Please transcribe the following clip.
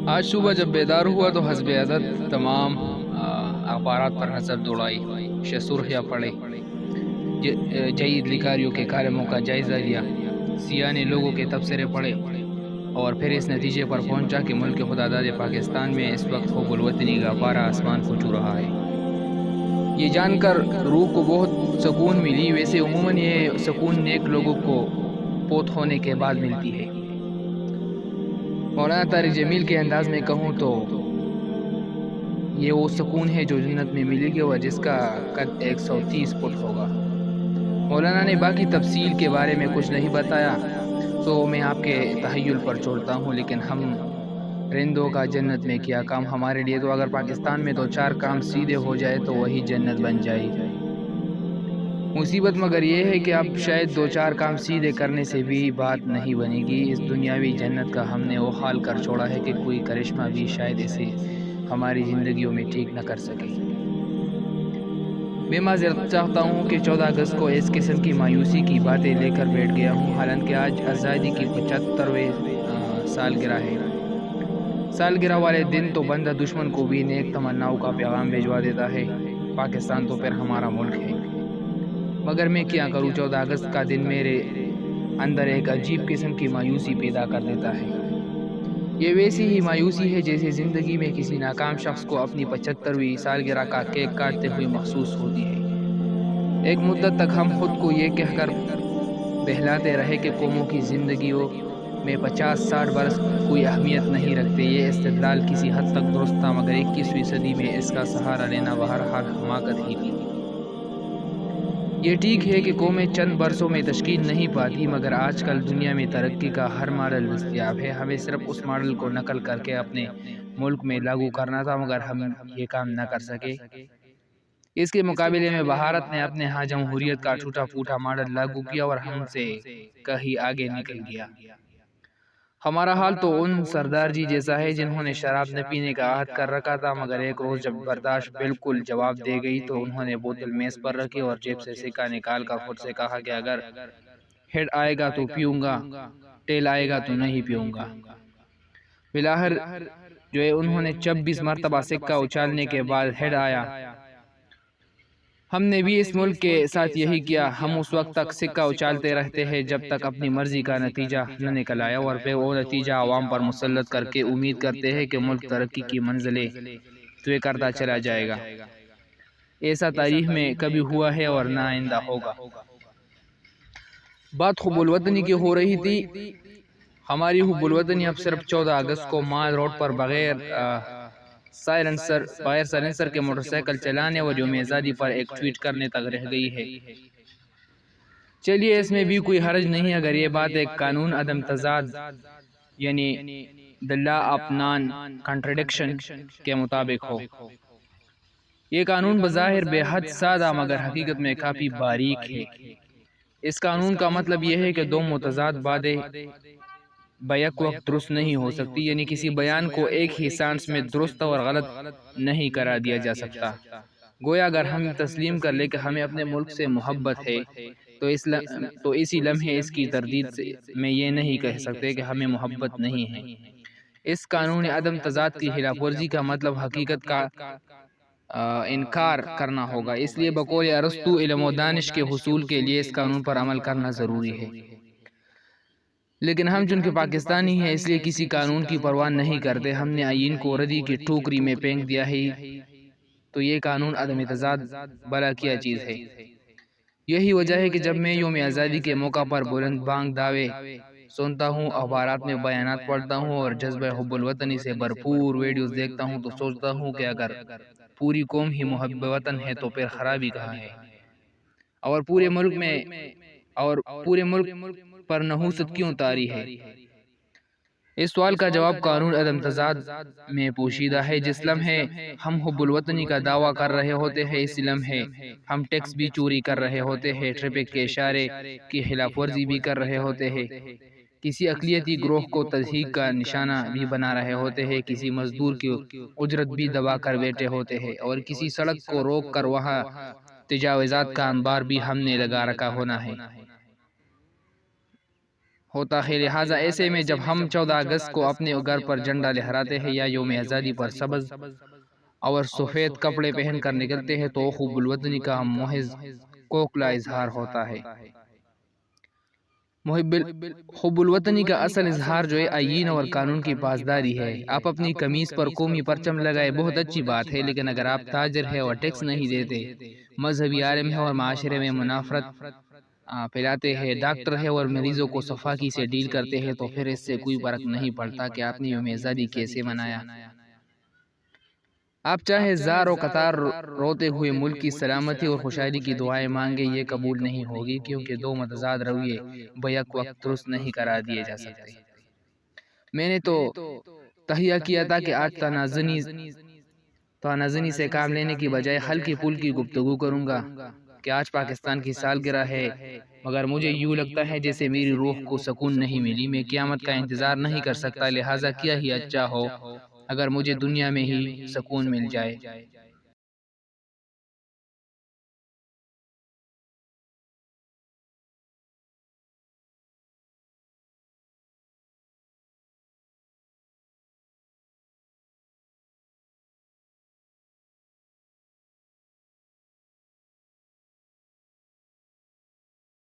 آج صبح جب بیدار ہوا تو حسب عادت تمام اخبارات پر نظر دوڑائی، سرخیاں پڑے، جید لکھاریوں کے کالموں کا جائزہ لیا، سیاہ نے لوگوں کے تبصرے پڑھے اور پھر اس نتیجے پر پہنچا کہ ملک خداداد پاکستان میں اس وقت حب الوطنی کا پارا آسمان کو چھو رہا ہے۔ یہ جان کر روح کو بہت سکون ملی۔ ویسے عموماً یہ سکون نیک لوگوں کو فوت ہونے کے بعد ملتی ہے۔ مولانا طارق جمیل کے انداز میں کہوں تو یہ وہ سکون ہے جو جنت میں ملے گی اور جس کا قد 130 فٹ ہوگا۔ مولانا نے باقی تفصیل کے بارے میں کچھ نہیں بتایا، سو میں آپ کے تخیل پر چھوڑتا ہوں، لیکن ہم رندوں کا جنت میں کیا کام ہمارے لیے تو اگر پاکستان میں 2-4 کام سیدھے ہو جائے تو وہی جنت بن جائے۔ مصیبت مگر یہ ہے کہ اب شاید 2-4 کام سیدھے کرنے سے بھی بات نہیں بنے گی۔ اس دنیاوی جنت کا ہم نے وہ حال کر چھوڑا ہے کہ کوئی کرشمہ بھی شاید اسے ہماری زندگیوں میں ٹھیک نہ کر سکے۔ میں معذرت چاہتا ہوں کہ 14 اگست کو اس قسم کی مایوسی کی باتیں لے کر بیٹھ گیا ہوں، حالانکہ آج آزادی کی 75ویں سالگرہ ہے۔ سالگرہ والے دن تو بندہ دشمن کو بھی نیک تمناؤں کا پیغام بھجوا دیتا ہے۔ پاکستان تو پھر ہمارا ملک ہے، مگر میں کیا کروں، 14 اگست کا دن میرے اندر ایک عجیب قسم کی مایوسی پیدا کر دیتا ہے۔ یہ ویسی ہی مایوسی ہے جیسے زندگی میں کسی ناکام شخص کو اپنی 75ویں سالگرہ کا کیک کاٹتے ہوئے محسوس ہوتی ہے۔ ایک مدت تک ہم خود کو یہ کہہ کر بہلاتے رہے کہ قوموں کی زندگیوں میں 50-60 برس کوئی اہمیت نہیں رکھتے۔ یہ استدلال کسی حد تک درست تھا، مگر 21ویں صدی میں اس کا سہارا لینا بہرحال حماقت ہی تھی۔ یہ ٹھیک ہے کہ قومیں چند برسوں میں تشکیل نہیں پاتی، مگر آج کل دنیا میں ترقی کا ہر ماڈل دستیاب ہے۔ ہمیں صرف اس ماڈل کو نقل کر کے اپنے ملک میں لاگو کرنا تھا، مگر ہم یہ کام نہ کر سکے۔ اس کے مقابلے میں بھارت نے اپنے ہاں جمہوریت کا ٹوٹا پھوٹا ماڈل لاگو کیا اور ہم سے کہیں آگے نکل گیا۔ ہمارا حال تو ان سردار جی جیسا ہے جنہوں نے شراب نہ پینے کا عہد کر رکھا تھا، مگر ایک روز جب برداشت بالکل جواب دے گئی تو انہوں نے بوتل میز پر رکھی اور جیب سے سکہ نکال کر خود سے کہا کہ اگر ہیڈ آئے گا تو پیوں گا، ٹیل آئے گا تو نہیں پیوں گا۔ بلاخر جو ہے انہوں نے 26 مرتبہ سکہ اچھالنے کے بعد ہیڈ آیا۔ ہم نے بھی اس ملک کے ساتھ یہی کیا۔ ہم اس وقت تک سکہ اچھالتے رہتے ہیں جب تک اپنی مرضی کا نتیجہ نہ نکل آیا، اور پھر وہ نتیجہ عوام پر مسلط کر کے امید کرتے ہیں کہ ملک ترقی کی منزلیں طے کرتا چلا جائے گا۔ ایسا تاریخ میں کبھی ہوا ہے اور نہ آئندہ ہوگا۔ بات حب الوطنی کی ہو رہی تھی۔ ہماری حب الوطنی اب صرف 14 اگست کو مال روڈ پر بغیر سائلنسر کے موٹر سائیکل چلانے اور یوم آزادی پر ایک ٹویٹ کرنے تک رہ گئی ہے۔ چلیے اس میں بھی کوئی حرج نہیں اگر یہ بات ایک قانون عدم تضاد یعنی the law of non-contradiction کے مطابق ہو۔ یہ قانون بظاہر بے حد سادہ مگر حقیقت میں کافی باریک ہے۔ اس قانون کا مطلب یہ ہے کہ دو متضاد باتیں بیک وقت درست نہیں ہو سکتی، یعنی کسی بیان کو ایک ہی سانس میں درست اور غلط نہیں قرار دیا جا سکتا۔ گویا اگر ہم تسلیم کر لیں کہ ہمیں اپنے ملک سے محبت ہے تو اسی لمحے اس کی تردید میں یہ نہیں کہہ سکتے کہ ہمیں محبت نہیں ہے۔ اس قانون عدم تضاد کی خلاف ورزی کا مطلب حقیقت کا انکار کرنا ہوگا۔ اس لیے بقول ارسطو علم و دانش کے حصول کے لیے اس قانون پر عمل کرنا ضروری ہے۔ لیکن ہم چونکہ پاکستانی ہیں اس لیے کسی قانون کی پرواہ نہیں کرتے۔ ہم نے آئین کو ردی کی ٹوکری میں پھینک دیا ہے، تو یہ قانون عدم تضاد بلا کیا چیز ہے۔ یہی وجہ ہے کہ جب میں یوم آزادی کے موقع پر بلند بانگ دعوے سنتا ہوں، اخبارات میں بیانات پڑھتا ہوں اور جذبہ حب الوطنی سے بھرپور ویڈیوز دیکھتا ہوں تو سوچتا ہوں کہ اگر پوری قوم ہی محب وطن ہے تو پھر خرابی کہاں ہے، اور پورے ملک پر نحوست کیوں طاری ہے؟ اس سوال کا جواب قانون عدم تضاد میں پوشیدہ ہے۔ جس لمحے ہم حب الوطنی کا دعویٰ کر رہے ہوتے ہیں اسی لمحے ہم ٹیکس بھی چوری کر رہے ہوتے ہیں، ٹریفک کے اشارے کی خلاف ورزی بھی کر رہے ہوتے ہیں، کسی اقلیتی گروہ کو تضحیک کا نشانہ بھی بنا رہے ہوتے ہیں، کسی مزدور کی اجرت بھی دبا کر بیٹھے ہوتے ہیں، اور کسی سڑک کو روک کر وہاں تجاوزات کا انبار بھی ہم نے لگا رکھا ہونا ہے۔ ہوتا ہے، لہٰذا ایسے میں جب ہم 14 اگست کو اپنے گھر پر جھنڈا لہراتے ہیں یا یوم آزادی پر سبز اور سفید کپڑے پہن کر نکلتے ہیں تو حب الوطنی کا محض کوکلا اظہار ہوتا ہے۔ حب الوطنی کا اصل اظہار جو ہے آئین اور قانون کی پاسداری ہے۔ آپ اپنی قمیص پر قومی پرچم لگائے، بہت اچھی بات ہے، لیکن اگر آپ تاجر ہیں اور ٹیکس نہیں دیتے، مذہبی عالم ہیں اور معاشرے میں منافرت پھیلاتے ہیں، ڈاکٹر ہے اور مریضوں کو صفاقی سے ڈیل کرتے ہیں، تو پھر اس سے کوئی فرق نہیں پڑتا کہ آپ نے یوم آزادی کیسے منایا۔ آپ چاہے زار و قطار روتے ہوئے ملک کی سلامتی اور خوشحالی کی دعائیں مانگے، یہ قبول نہیں ہوگی، کیونکہ دو متضاد رویے بیک وقت درست نہیں قرار دیے جا سکتے۔ میں نے تو تہیہ کیا تھا کہ آج تنازنی سے کام لینے کی بجائے ہلکی پھلکی گفتگو کروں گا کہ آج پاکستان کی سالگرہ ہے، مگر مجھے یوں لگتا ہے جیسے میری روح کو سکون نہیں ملی۔ میں قیامت کا انتظار نہیں کر سکتا، لہٰذا کیا ہی اچھا ہو اگر مجھے دنیا میں ہی سکون مل جائے۔